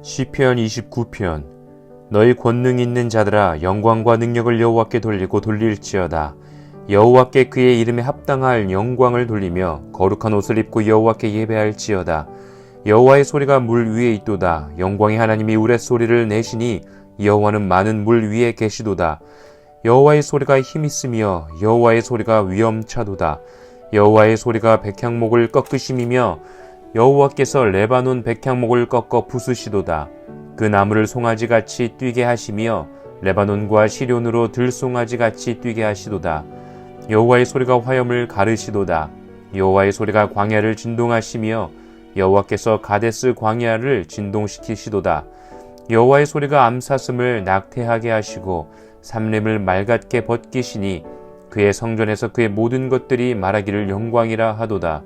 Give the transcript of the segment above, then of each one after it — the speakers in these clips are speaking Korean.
시편 29편. 너희 권능 있는 자들아, 영광과 능력을 여호와께 돌리고 돌릴지어다. 여호와께 그의 이름에 합당할 영광을 돌리며 거룩한 옷을 입고 여호와께 예배할지어다. 여호와의 소리가 물 위에 있도다. 영광의 하나님이 우레소리를 내시니 여호와는 많은 물 위에 계시도다. 여호와의 소리가 힘있으며 여호와의 소리가 위엄차도다. 여호와의 소리가 백향목을 꺾으심이며 여호와께서 레바논 백향목을 꺾어 부수시도다. 그 나무를 송아지같이 뛰게 하시며 레바논과 시련으로 들송아지같이 뛰게 하시도다. 여호와의 소리가 화염을 가르시도다. 여호와의 소리가 광야를 진동하시며 여호와께서 가데스 광야를 진동시키시도다. 여호와의 소리가 암사슴을 낙태하게 하시고 삼림을 맑게 벗기시니 그의 성전에서 그의 모든 것들이 말하기를 영광이라 하도다.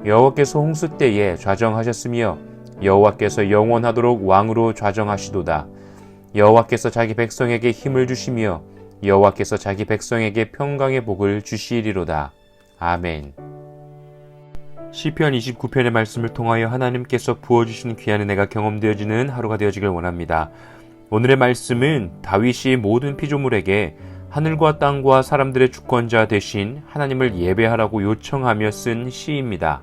여호와께서 홍수 때에 좌정하셨으며 여호와께서 영원하도록 왕으로 좌정하시도다. 여호와께서 자기 백성에게 힘을 주시며 여호와께서 자기 백성에게 평강의 복을 주시리로다. 아멘. 시편 29편의 말씀을 통하여 하나님께서 부어주신 귀한 은혜가 경험되어지는 하루가 되어지길 원합니다. 오늘의 말씀은 다윗이 모든 피조물에게 하늘과 땅과 사람들의 주권자 되신 하나님을 예배하라고 요청하며 쓴 시입니다.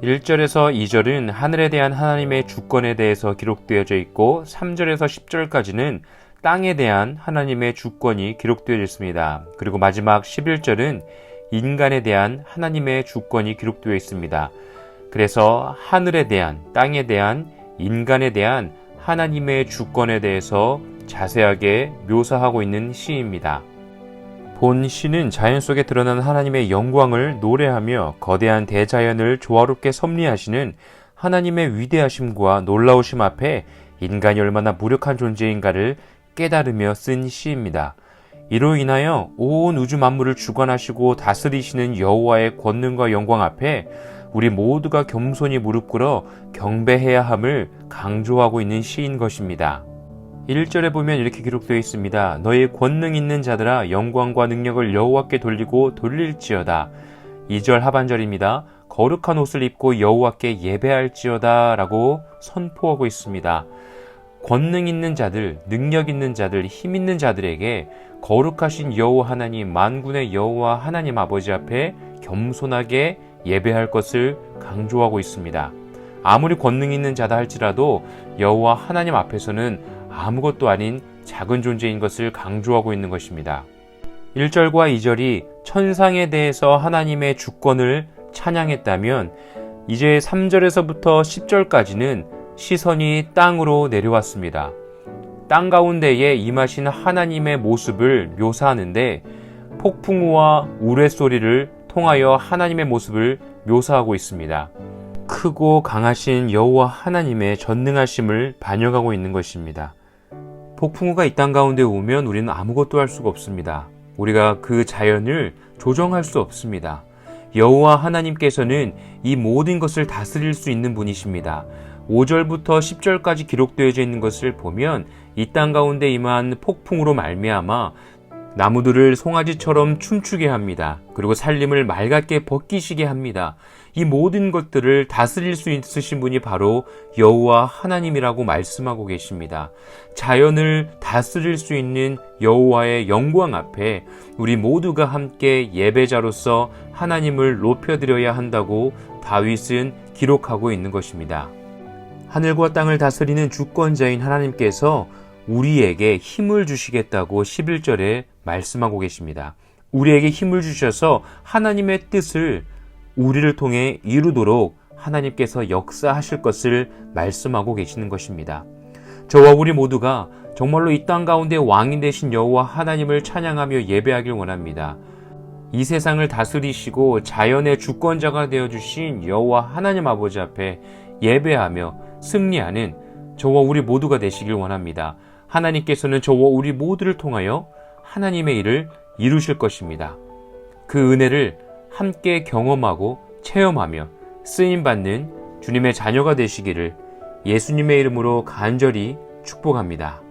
1절에서 2절은 하늘에 대한 하나님의 주권에 대해서 기록되어져 있고 3절에서 10절까지는 땅에 대한 하나님의 주권이 기록되어져 있습니다. 그리고 마지막 11절은 인간에 대한 하나님의 주권이 기록되어 있습니다. 그래서 하늘에 대한, 땅에 대한, 인간에 대한 하나님의 주권에 대해서 자세하게 묘사하고 있는 시입니다. 본 시는 자연 속에 드러나는 하나님의 영광을 노래하며 거대한 대자연을 조화롭게 섭리하시는 하나님의 위대하심과 놀라우심 앞에 인간이 얼마나 무력한 존재인가를 깨달으며 쓴 시입니다. 이로 인하여 온 우주 만물을 주관하시고 다스리시는 여호와의 권능과 영광 앞에 우리 모두가 겸손히 무릎 꿇어 경배해야 함을 강조하고 있는 시인 것입니다. 1절에 보면 이렇게 기록되어 있습니다. 너희 권능 있는 자들아, 영광과 능력을 여호와께 돌리고 돌릴지어다. 2절 하반절입니다. 거룩한 옷을 입고 여호와께 예배할지어다 라고 선포하고 있습니다. 권능 있는 자들, 능력 있는 자들, 힘 있는 자들에게 거룩하신 여호와 하나님, 만군의 여호와 하나님 아버지 앞에 겸손하게 예배할 것을 강조하고 있습니다. 아무리 권능 있는 자다 할지라도 여호와 하나님 앞에서는 아무것도 아닌 작은 존재인 것을 강조하고 있는 것입니다. 1절과 2절이 천상에 대해서 하나님의 주권을 찬양했다면 이제 3절에서부터 10절까지는 시선이 땅으로 내려왔습니다. 땅 가운데에 임하신 하나님의 모습을 묘사하는데 폭풍우와 우레소리를 통하여 하나님의 모습을 묘사하고 있습니다. 크고 강하신 여호와 하나님의 전능하심을 반영하고 있는 것입니다. 폭풍우가 이 땅 가운데 오면 우리는 아무것도 할 수가 없습니다. 우리가 그 자연을 조정할 수 없습니다. 여호와 하나님께서는 이 모든 것을 다스릴 수 있는 분이십니다. 5절부터 10절까지 기록되어져 있는 것을 보면 이 땅 가운데 임한 폭풍으로 말미암아 나무들을 송아지처럼 춤추게 합니다. 그리고 살림을 맑게 벗기시게 합니다. 이 모든 것들을 다스릴 수 있으신 분이 바로 여호와 하나님이라고 말씀하고 계십니다. 자연을 다스릴 수 있는 여호와의 영광 앞에 우리 모두가 함께 예배자로서 하나님을 높여드려야 한다고 다윗은 기록하고 있는 것입니다. 하늘과 땅을 다스리는 주권자인 하나님께서 우리에게 힘을 주시겠다고 11절에 말씀하고 계십니다. 우리에게 힘을 주셔서 하나님의 뜻을 우리를 통해 이루도록 하나님께서 역사하실 것을 말씀하고 계시는 것입니다. 저와 우리 모두가 정말로 이 땅 가운데 왕이 되신 여호와 하나님을 찬양하며 예배하길 원합니다. 이 세상을 다스리시고 자연의 주권자가 되어주신 여호와 하나님 아버지 앞에 예배하며 승리하는 저와 우리 모두가 되시길 원합니다. 하나님께서는 저와 우리 모두를 통하여 하나님의 일을 이루실 것입니다. 그 은혜를 함께 경험하고 체험하며 쓰임받는 주님의 자녀가 되시기를 예수님의 이름으로 간절히 축복합니다.